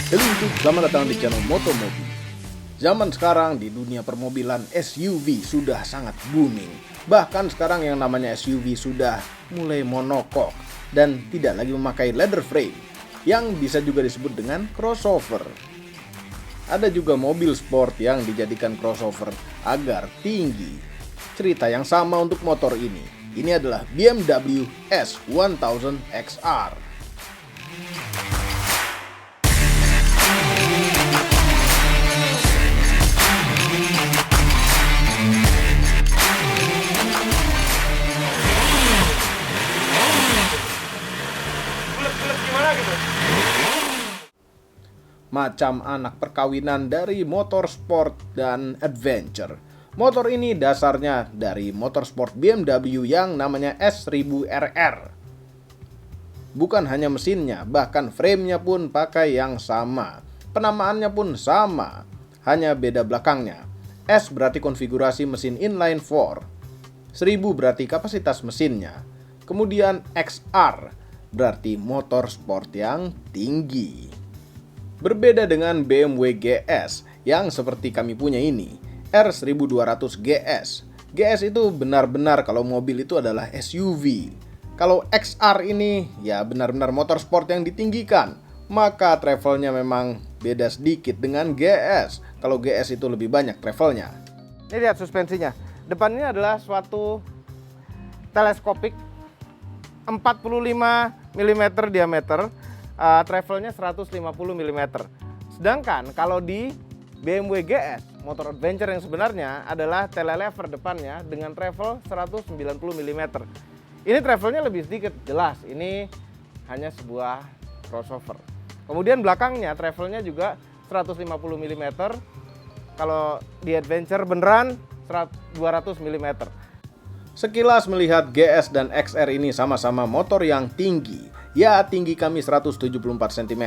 Halo YouTube, selamat datang di channel Motomobi. Zaman sekarang di dunia permobilan SUV sudah sangat booming. Bahkan sekarang yang namanya SUV sudah mulai monokok dan tidak lagi memakai leather frame, yang bisa juga disebut dengan crossover. Ada juga mobil sport yang dijadikan crossover agar tinggi. Cerita yang sama untuk motor ini. Ini adalah BMW S1000 XR. Macam anak perkawinan dari motorsport dan adventure. Motor ini dasarnya dari motorsport BMW yang namanya S1000RR. Bukan hanya mesinnya, bahkan framenya pun pakai yang sama. Penamaannya pun sama, hanya beda belakangnya. S berarti konfigurasi mesin inline 4. 1000 berarti kapasitas mesinnya. Kemudian XR berarti motor sport yang tinggi. Berbeda dengan BMW GS yang seperti kami punya ini, R1200 GS. GS itu benar-benar kalau mobil itu adalah SUV. Kalau XR ini ya benar-benar motor sport yang ditinggikan. Maka travelnya memang beda sedikit dengan GS. Kalau GS itu lebih banyak travelnya. Ini lihat suspensinya. Depannya adalah suatu teleskopik 45 mm diameter. Travelnya 150 mm. Sedangkan kalau di BMW GS, motor adventure yang sebenarnya adalah telelever depannya dengan travel 190 mm. Ini travelnya lebih sedikit, jelas ini hanya sebuah crossover. Kemudian belakangnya travelnya juga 150 mm. Kalau di adventure beneran 200 mm. Sekilas melihat GS dan XR ini sama-sama motor yang tinggi. Ya, tinggi kami 174 cm.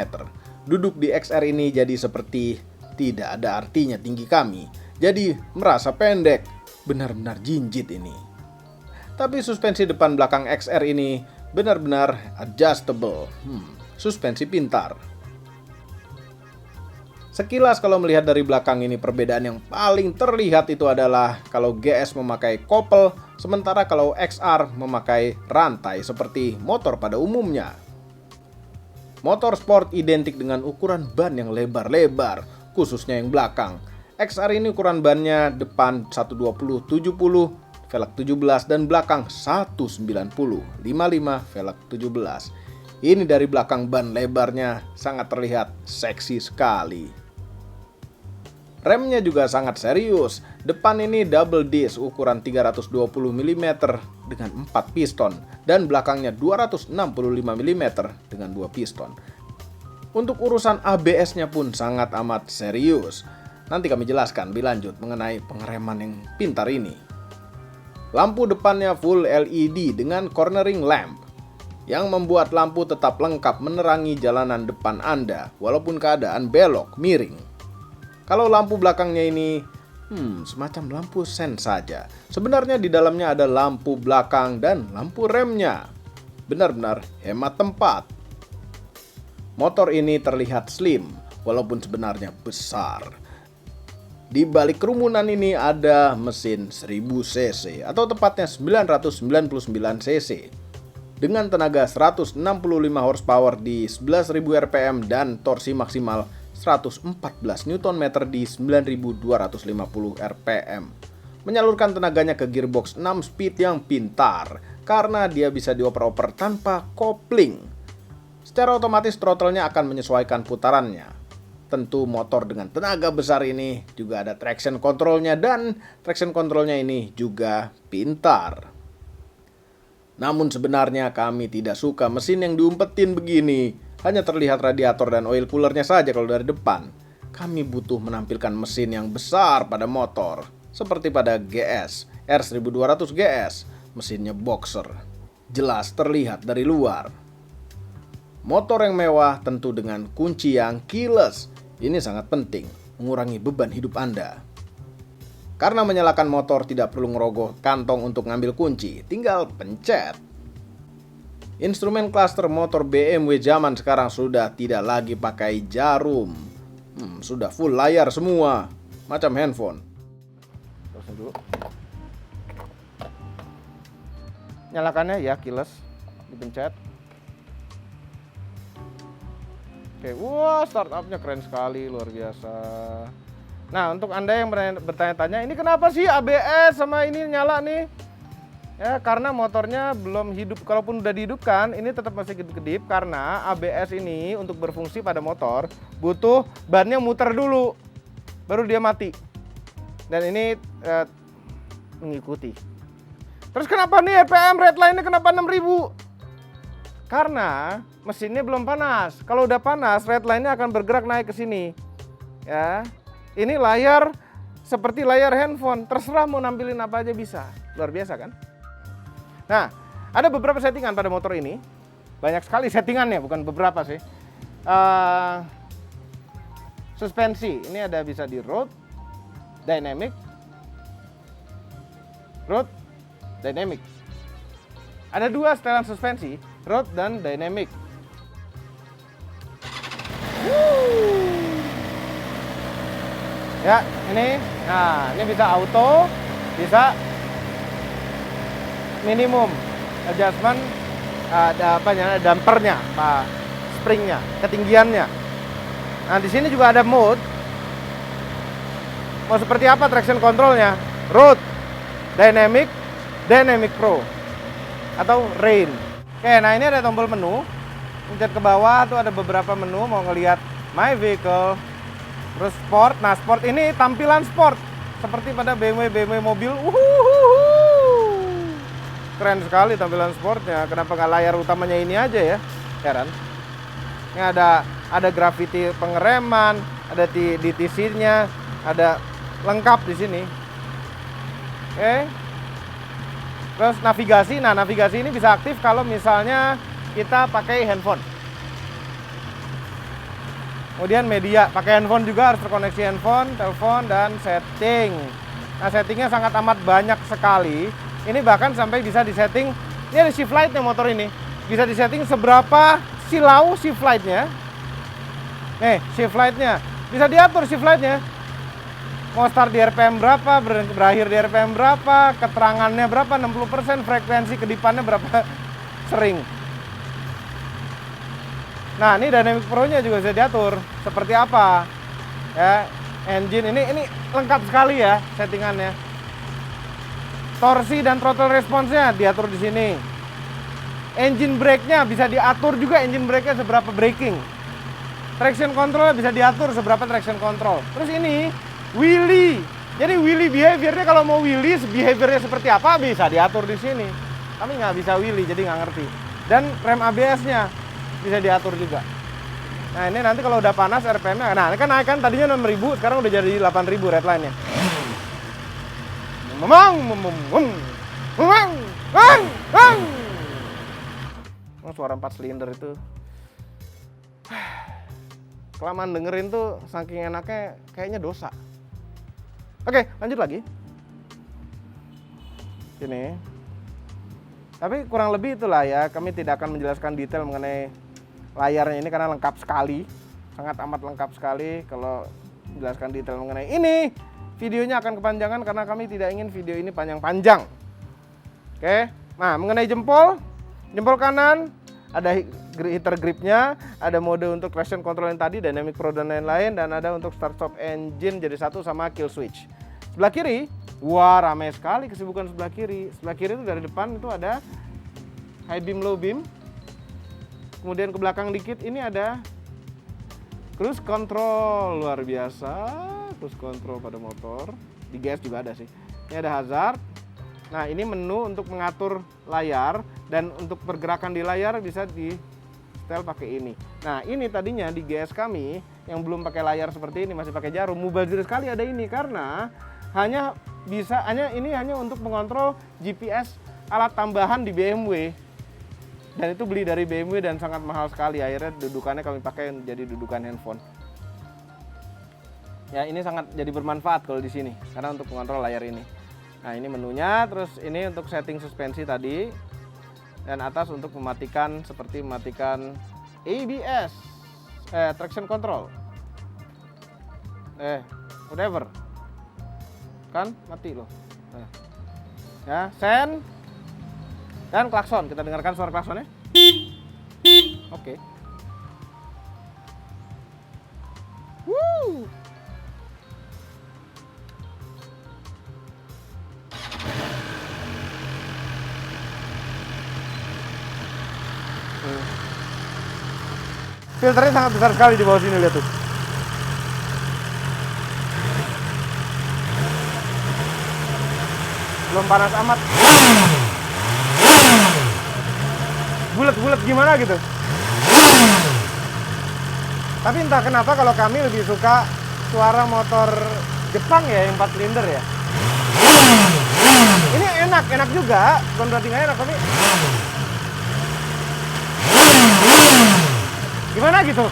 Duduk di XR ini jadi seperti tidak ada artinya tinggi kami. Jadi merasa pendek. Benar-benar jinjit ini. Tapi suspensi depan belakang XR ini benar-benar adjustable. Suspensi pintar. Sekilas kalau melihat dari belakang ini, perbedaan yang paling terlihat itu adalah kalau GS memakai kopel, sementara kalau XR memakai rantai seperti motor pada umumnya. Motor sport identik dengan ukuran ban yang lebar-lebar, khususnya yang belakang. XR ini ukuran bannya depan 120/70, velg 17 dan belakang 190/55 velg 17. Ini dari belakang ban lebarnya sangat terlihat seksi sekali. Remnya juga sangat serius. Depan ini double disc ukuran 320 mm dengan 4 piston dan belakangnya 265 mm dengan 2 piston. Untuk urusan ABS-nya pun sangat amat serius. Nanti kami jelaskan lebih lanjut mengenai pengereman yang pintar ini. Lampu depannya full LED dengan cornering lamp yang membuat lampu tetap lengkap menerangi jalanan depan Anda walaupun keadaan belok miring. Kalau lampu belakangnya ini semacam lampu sen saja. Sebenarnya di dalamnya ada lampu belakang dan lampu remnya. Benar-benar hemat tempat. Motor ini terlihat slim walaupun sebenarnya besar. Di balik kerumunan ini ada mesin 1000 cc atau tepatnya 999 cc. Dengan tenaga 165 horsepower di 11.000 rpm dan torsi maksimal 114 Nm di 9.250 rpm. Menyalurkan tenaganya ke gearbox 6 speed yang pintar karena dia bisa dioper-oper tanpa kopling. Secara otomatis throttle-nya akan menyesuaikan putarannya. Tentu motor dengan tenaga besar ini juga ada traction control-nya dan traction control-nya ini juga pintar. Namun sebenarnya kami tidak suka mesin yang diumpetin begini. Hanya terlihat radiator dan oil coolernya saja kalau dari depan. Kami butuh menampilkan mesin yang besar pada motor. Seperti pada GS, R1200 GS, mesinnya boxer. Jelas terlihat dari luar. Motor yang mewah tentu dengan kunci yang keyless. Ini sangat penting, mengurangi beban hidup Anda. Karena menyalakan motor tidak perlu ngerogoh kantong untuk ngambil kunci, tinggal pencet. Instrumen klaster motor BMW zaman sekarang sudah tidak lagi pakai jarum. Sudah full layar semua, macam handphone. Terus dulu. Nyalakannya ya keyless, dipencet. Oke, wah startupnya keren sekali, luar biasa. Nah, untuk Anda yang bertanya-tanya, ini kenapa sih ABS sama ini nyala nih? Ya, karena motornya belum hidup. Kalaupun udah dihidupkan, ini tetap masih kedip-kedip karena ABS ini untuk berfungsi pada motor butuh bannya muter dulu, baru dia mati. Dan ini mengikuti. Terus kenapa nih RPM redline-nya kenapa 6000? Karena mesinnya belum panas. Kalau udah panas, redline-nya akan bergerak naik ke sini. Ya, ini layar seperti layar handphone, terserah mau nampilin apa aja bisa. Luar biasa kan? Nah, ada beberapa settingan pada motor ini. Banyak sekali settingannya, bukan beberapa sih. Suspensi, ini ada bisa di road, dynamic, road, dynamic. Ada dua setelan suspensi, road dan dynamic. Ya, ini, nah ini bisa auto, bisa minimum adjustment, ada apanya, dampernya, springnya, ketinggiannya. Nah di sini juga ada mode. Mau seperti apa traction controlnya? Road, dynamic, dynamic pro, atau rain. Oke, nah ini ada tombol menu. Pencet ke bawah tuh ada beberapa menu. Mau ngelihat my vehicle, terus sport. Nah sport ini tampilan sport seperti pada BMW mobil. Keren sekali tampilan sportnya. Kenapa nggak layar utamanya ini aja ya? Heran. Ini ada gravity pengereman, ada DTC-nya, ada lengkap di sini. Oke. Terus navigasi. Nah, navigasi ini bisa aktif kalau misalnya kita pakai handphone. Kemudian media, pakai handphone juga harus terkoneksi handphone, telepon, dan setting. Nah, settingnya sangat amat banyak sekali. Ini bahkan sampai bisa disetting, ini ada shift light-nya motor ini. Bisa disetting seberapa silau shift light-nya. Nih, shift light-nya. Bisa diatur shift light-nya. Mau start di RPM berapa, berakhir di RPM berapa, keterangannya berapa, 60%, frekuensi kedipannya berapa sering. Nah, ini Dynamic Pro-nya juga bisa diatur. Seperti apa? Ya, engine ini lengkap sekali ya settingannya. Torsi dan throttle response-nya diatur di sini. Engine brake-nya bisa diatur juga, engine brake-nya seberapa braking. Traction control bisa diatur seberapa traction control. Terus ini wheelie. Jadi wheelie behavior-nya kalau mau wheelie, behavior-nya seperti apa bisa diatur di sini. Kami nggak bisa wheelie, jadi nggak ngerti. Dan rem ABS-nya bisa diatur juga. Nah ini nanti kalau udah panas RPM-nya, nah ini kan naik kan tadinya 6000, sekarang udah jadi 8000 redline-nya. Suara 4 silinder itu kelamaan dengerin tuh saking enaknya kayaknya dosa. Oke, lanjut lagi. Ini. Tapi kurang lebih itulah ya, kami tidak akan menjelaskan detail mengenai layarnya ini karena lengkap sekali. Sangat amat lengkap sekali. Kalau menjelaskan detail mengenai ini, videonya akan kepanjangan karena kami tidak ingin video ini panjang-panjang. Oke, nah mengenai jempol kanan, ada heater gripnya, ada mode untuk traction control yang tadi, Dynamic Pro dan lain-lain, dan ada untuk start stop engine jadi satu sama kill switch. Sebelah kiri, wah ramai sekali kesibukan sebelah kiri. Sebelah kiri itu dari depan itu ada high beam, low beam. Kemudian ke belakang dikit ini ada cruise control, luar biasa. Cruise control pada motor, di GS juga ada sih. Ini ada hazard. Nah ini menu untuk mengatur layar dan untuk pergerakan di layar bisa di setel pakai ini. Nah ini tadinya di GS kami yang belum pakai layar seperti ini, masih pakai jarum. Mubazir sekali ada ini karena hanya untuk mengontrol GPS alat tambahan di BMW. Dan itu beli dari BMW dan sangat mahal sekali. Akhirnya dudukannya kami pakai jadi dudukan handphone. Ya ini sangat jadi bermanfaat kalau di sini karena untuk mengontrol layar ini. Nah ini menunya, terus ini untuk setting suspensi tadi. Dan atas untuk mematikan, seperti mematikan ABS, traction control, whatever, kan mati loh. Ya, sen dan klakson. Kita dengarkan suara klaksonnya. Oke. Woo. Filternya sangat besar sekali di bawah sini, lihat tuh. Belum panas amat. Bulet-bulet gimana gitu. Tapi entah kenapa kalau kami lebih suka suara motor Jepang ya, yang 4 silinder ya. Ini enak juga, bukan berarti nggak enak, tapi gimana gitu,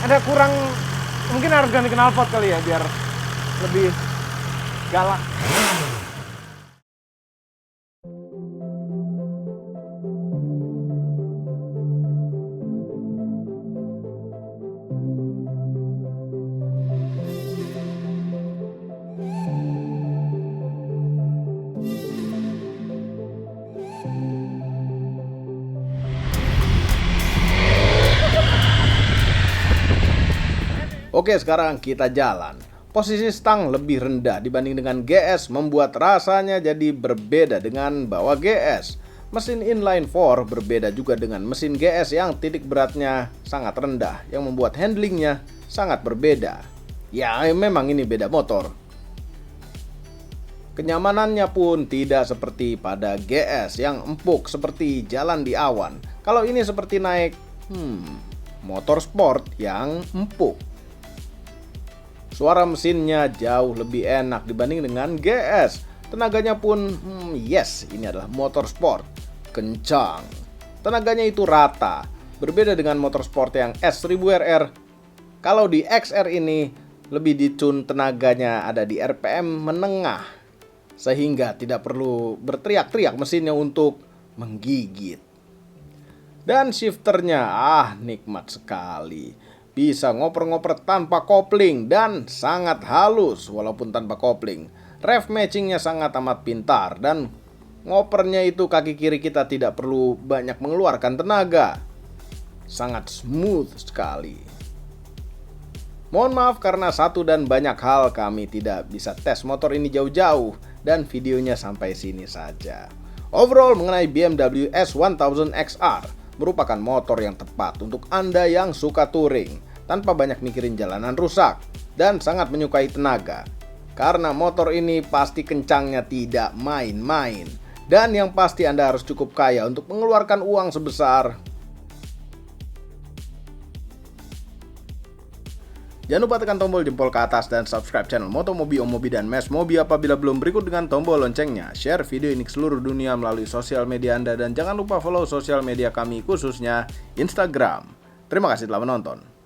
ada kurang, mungkin harus ganti knalpot kali ya biar lebih galak. Oke, sekarang kita jalan. Posisi stang lebih rendah dibanding dengan GS membuat rasanya jadi berbeda dengan bawa GS. Mesin inline 4 berbeda juga dengan mesin GS yang titik beratnya sangat rendah, yang membuat handlingnya sangat berbeda. Ya, memang ini beda motor. Kenyamanannya pun tidak seperti pada GS yang empuk seperti jalan di awan. Kalau ini seperti naik motor sport yang empuk. Suara mesinnya jauh lebih enak dibanding dengan GS. Tenaganya pun, yes, ini adalah motor sport. Kencang. Tenaganya itu rata. Berbeda dengan motor sport yang S1000RR. Kalau di XR ini, lebih ditune tenaganya ada di RPM menengah. Sehingga tidak perlu berteriak-teriak mesinnya untuk menggigit. Dan shifternya, nikmat sekali. Bisa ngoper-ngoper tanpa kopling dan sangat halus walaupun tanpa kopling. Rev matchingnya sangat amat pintar dan ngopernya itu kaki kiri kita tidak perlu banyak mengeluarkan tenaga. Sangat smooth sekali. Mohon maaf karena satu dan banyak hal kami tidak bisa tes motor ini jauh-jauh dan videonya sampai sini saja. Overall mengenai BMW S1000 XR merupakan motor yang tepat untuk Anda yang suka touring tanpa banyak mikirin jalanan rusak dan sangat menyukai tenaga. Karena motor ini pasti kencangnya tidak main-main. Dan yang pasti Anda harus cukup kaya untuk mengeluarkan uang sebesar. Jangan lupa tekan tombol jempol ke atas dan subscribe channel Motomobi, Omobi, dan Mes Mobi apabila belum, berikut dengan tombol loncengnya. Share video ini ke seluruh dunia melalui sosial media Anda dan jangan lupa follow sosial media kami khususnya Instagram. Terima kasih telah menonton.